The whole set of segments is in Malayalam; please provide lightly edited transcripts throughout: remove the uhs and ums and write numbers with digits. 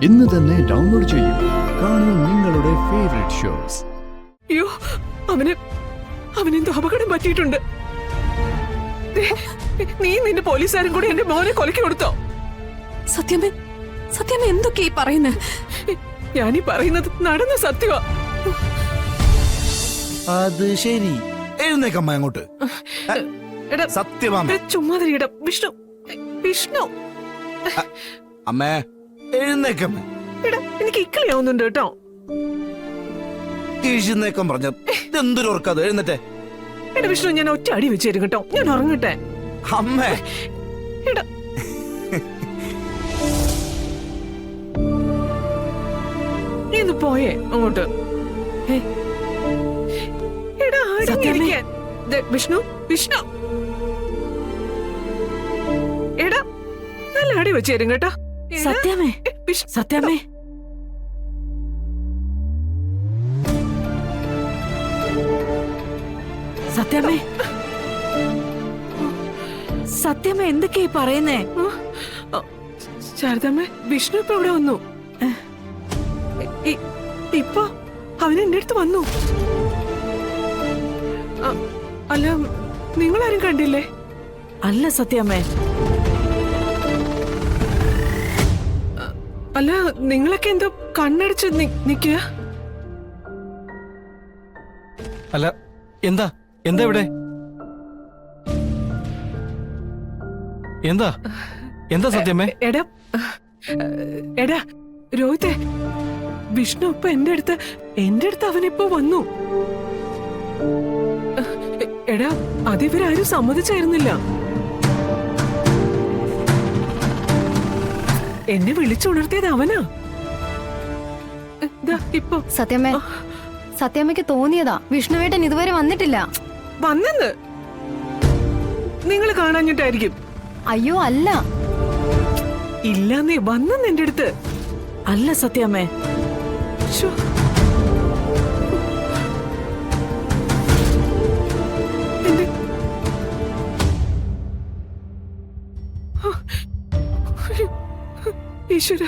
ഇന്ന് തന്നെ ഡൗൺലോഡ് ചെയ്യൂ. കാണൂ നിങ്ങളുടെ ഫേവറേറ്റ് ഷോസ്. അയ്യോ, അവനെന്തോ അപകടം പറ്റിയിട്ടുണ്ട്. നീ നിന്റെ പോലീസുകാരും കൂടി എന്റെ മോനെ കൊലക്കി കൊടുത്തോ? സത്യമേ, സത്യമേ എന്തൊക്കെയാ പറയുന്നത്? ഞാനീ പറയുന്നത് നടന്ന സത്യമാ. അത് ശരി, എഴുന്നേക്കമ്മ അങ്ങോട്ട്. സത്യമാമ ചുമ്മാതിരിയുടെ വിഷ്ണു വിഷ്ണു അമ്മേ, എഴുന്നേക്കമ്മ. എടാ, എനിക്ക് ഇക്കളിയാവുന്നുണ്ട് കേട്ടോ. എഴുന്നേക്കം പറഞ്ഞ എന്തൊരു ഉറക്കത്. എഴുന്നേറ്റെ. എടാ വിഷ്ണു, ഞാൻ ഒറ്റ അടി വെച്ചേരും കേട്ടോ. ഞാൻ ഉറങ്ങട്ടെ. അമ്മേ, എടാ നീ ഒന്ന് പോയേ അങ്ങോട്ട്. എടാ അടങ്ങിയിരിക്കാൻ. വിഷ്ണു വിഷ്ണു എടാ, നല്ല അടി വെച്ചേരും കേട്ടോ. സത്യമേ, സത്യമേ, സത്യമേ, സത്യമേ എന്തൊക്കെയാ പറയുന്നേ? ശാരദാമ്മ, വിഷ്ണു ഇപ്പൊ ഇവിടെ വന്നു. ഇപ്പൊ അവൻ എന്റെ അടുത്ത് വന്നു. അല്ല, നിങ്ങളാരും കണ്ടില്ലേ? അല്ല സത്യമേ, അല്ല, നിങ്ങളൊക്കെ എന്തോ കണ്ണടിച്ച് നിക്കുക. അല്ല, എന്താ എന്താ ഇവിടെ? എന്താ എന്താ സത്യമേ? എടാ എടാ രോഹിത്തെ, വിഷ്ണു ഇപ്പൊ എന്റെ അടുത്ത് അവനിപ്പോ വന്നു. എടാ, അതിവരാരും സമ്മതിച്ചായിരുന്നില്ല. എന്നെ വിളിച്ചുണർത്തിയത് അവനാ. ഇപ്പൊ സത്യമേ, സത്യമയ്ക്ക് തോന്നിയതാ വിഷ്ണുവേട്ടൻ ഇതുവരെ വന്നിട്ടില്ല. വന്നെന്ന് നിങ്ങൾ കാണാഞ്ഞിട്ടായിരിക്കും. അയ്യോ അല്ല, ഇല്ലാന്നേ, വന്നെന്ന് എന്റെ അടുത്ത്. അല്ല സത്യമേ. ശ്ശോ. ഈശ്വര,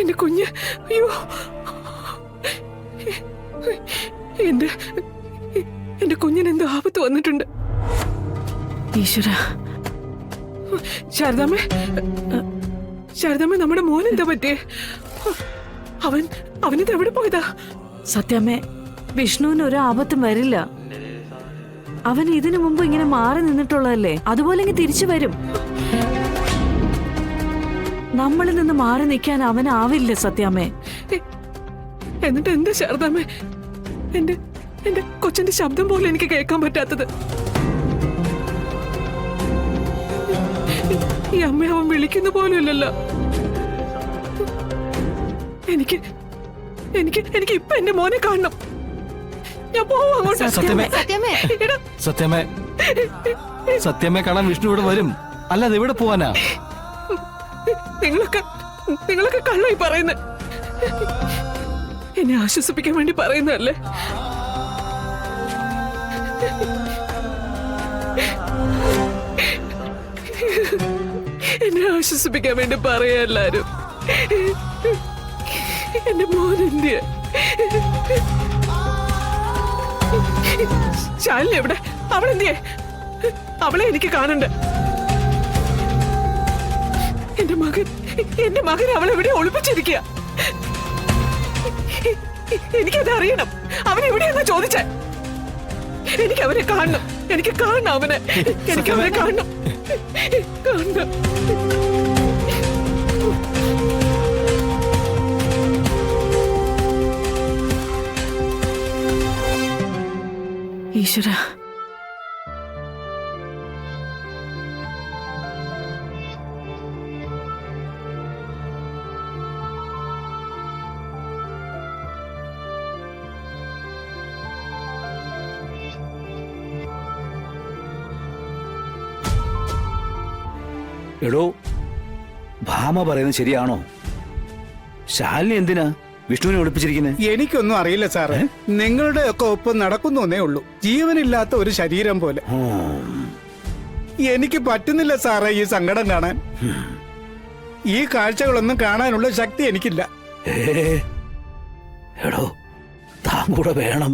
എന്റെ കുഞ്ഞ്. അയ്യോ, എന്റെ കുഞ്ഞിനെന്തോ ആപത്ത് വന്നിട്ടുണ്ട്. ഈശ്വര. ശാരദാമ്മ, നമ്മുടെ മോൻ എന്താ പറ്റിയേ? അവനിത് എവിടെ പോയതാ? സത്യമേ, വിഷ്ണുവിന് ഒരു ആപത്തും വരില്ല. അവൻ ഇതിനു മുമ്പ് ഇങ്ങനെ മാറി നിന്നിട്ടുള്ളതല്ലേ, അതുപോലെ ഇങ്ങ് തിരിച്ചു വരും. നമ്മളിൽ നിന്ന് മാറി നിൽക്കാൻ അവനാവില്ല സത്യാമ്മേ. എന്നിട്ട് എന്താ ശാരദാമ്മേ എന്റെ കൊച്ചിന്റെ ശബ്ദം പോലും എനിക്ക് കേൾക്കാൻ പറ്റാത്തത്? ഈ അമ്മ അവൻ വിളിക്കുന്ന പോലും ഇല്ലല്ലോ. എനിക്ക് ഇപ്പൊ എന്റെ മോനെ കാണണം. ഞാൻ പോവാ അങ്ങോട്ട്. സത്യമേ, സത്യമേ, സത്യമേ, സത്യമേ കാണാൻ വിഷ്ണു ഇവിടെ വരും. അല്ലാതെ ഇവിടെ പോവാനാ? നിങ്ങളൊക്കെ കള്ളായി പറയുന്നത്. എന്നെ ആശ്വസിപ്പിക്കാൻ വേണ്ടി പറയുന്നതല്ലേ? എന്നെ ആശ്വസിപ്പിക്കാൻ വേണ്ടി പറയാ എല്ലാരും. എന്റെ മോനെന്തിയ? ശാലിനി എവിടെ? അവളെന്തിയെ? അവളെ എനിക്ക് കാണണ്ട. എന്റെ മകൻ അവളെവിടെ ഒളിപ്പിച്ചിരിക്കുക. എനിക്കത് അറിയണം. അവനെവിടെയാന്നാ ചോദിച്ചേ? എനിക്ക് അവനെ കാണണം. എനിക്ക് കാണണം അവനെ. എനിക്ക് അവനെ കാണണം. കാണണം. ഈശ്വര. എടോ, ഭാമ പറയുന്നത് ശരിയാണോ? ശാലിനി എന്തിനാ വിഷ്ണുവിനെ ഒളിപ്പിച്ചിരിക്കുന്നത്? എനിക്കൊന്നും അറിയില്ല സാറേ. നിങ്ങളുടെ ഒക്കെ ഒപ്പം നടക്കുന്നേ ഉള്ളൂ. ജീവനില്ലാത്ത ഒരു ശരീരം പോലെ. എനിക്ക് പറ്റുന്നില്ല സാറേ ഈ സങ്കടം കാണാൻ. ഈ കാഴ്ചകളൊന്നും കാണാനുള്ള ശക്തി എനിക്കില്ല. ഏ എടോ താൻ കൂടെ വേണം.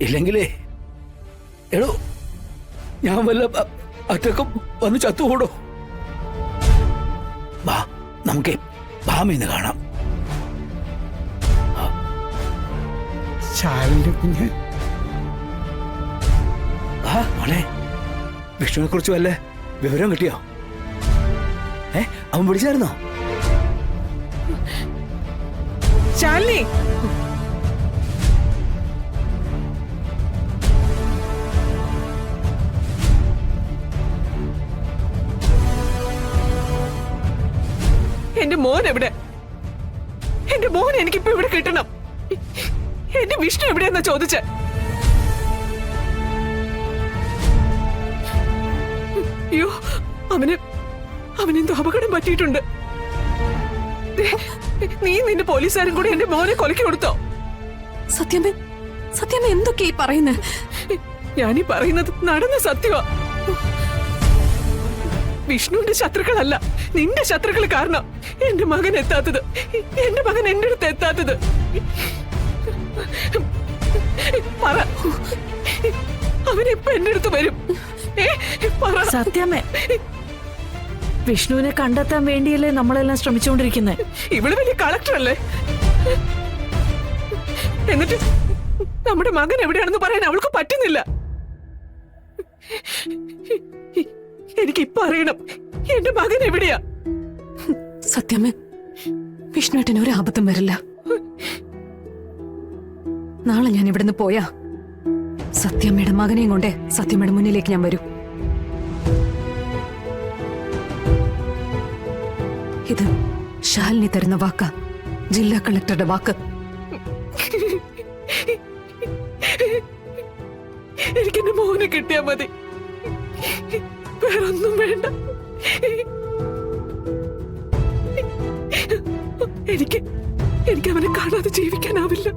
ഇല്ലെങ്കിലേ എടോ ഞാൻ വല്ല അറ്റക്കം വന്ന് ചത്തുകൂടോ. വാ നമുക്ക് ഭാമയിന്ന് കാണാം. ശാലിന്റെ കുഞ്ഞ് ആ മോളെ, വിഷ്ണുവിനെ കുറിച്ച് വല്ല വിവരം കിട്ടിയോ? അവൻ വിളിച്ചായിരുന്നോ? ശാലിനി, എന്റെ മോൻ എവിടെ? എന്റെ മോൻ എനിക്കിപ്പോ ഇവിടെ കിട്ടണം. എന്റെ വിഷ്ണു എവിടെയെന്നാ ചോദിച്ചേ? അയ്യോ, അവനെന്തോ അപകടം പറ്റിയിട്ടുണ്ട്. ദേ, നീ നിന്റെ പോലീസുകാരും കൂടി എന്റെ മോനെ കൊലക്കി കൊടുത്തോ? സത്യമേ എന്തൊക്കെയാ പറയുന്നത്? ഞാനീ പറയുന്നത് നടന്ന സത്യമാ. വിഷ്ണുവിന്റെ ശത്രുക്കളല്ല, നിന്റെ ശത്രുക്കൾ കാരണം എന്റെ മകൻ എത്താത്തത്, എന്റെ മകൻ എന്റെ അടുത്ത് എത്താത്തത്. പറ, അവനെപ്പോ എന്റെ അടുത്ത് വരും? സത്യമേ, വിഷ്ണുവിനെ കണ്ടെത്താൻ വേണ്ടിയല്ലേ നമ്മളെല്ലാം ശ്രമിച്ചുകൊണ്ടിരിക്കുന്നത്. ഇവള് വലിയ കളക്ടർ അല്ലേ? എന്നിട്ട് നമ്മുടെ മകൻ എവിടെയാണെന്ന് പറയാൻ അവൾക്ക് പറ്റുന്നില്ല. എനിക്കിപ്പോ അറിയണം എന്റെ മകൻ എവിടെയാ. സത്യമേ, വിഷ്ണുവേട്ടന് ഒരു ആപത്തും വരില്ല. നാളെ ഞാൻ ഇവിടുന്ന് പോയാ സത്യമ്മയുടെ മകനെയും കൊണ്ട് സത്യമ്മയുടെ മുന്നിലേക്ക് ഞാൻ വരും. ഇത് ശാലിനി തരുന്ന വാക്ക, ജില്ലാ കളക്ടറുടെ വാക്ക്. എനിക്കെന്റെ മോനെ കിട്ടിയാ മതി, വേറൊന്നും വേണ്ട. എനിക്ക് അവനെ കാണാതെ ജീവിക്കാനാവില്ല.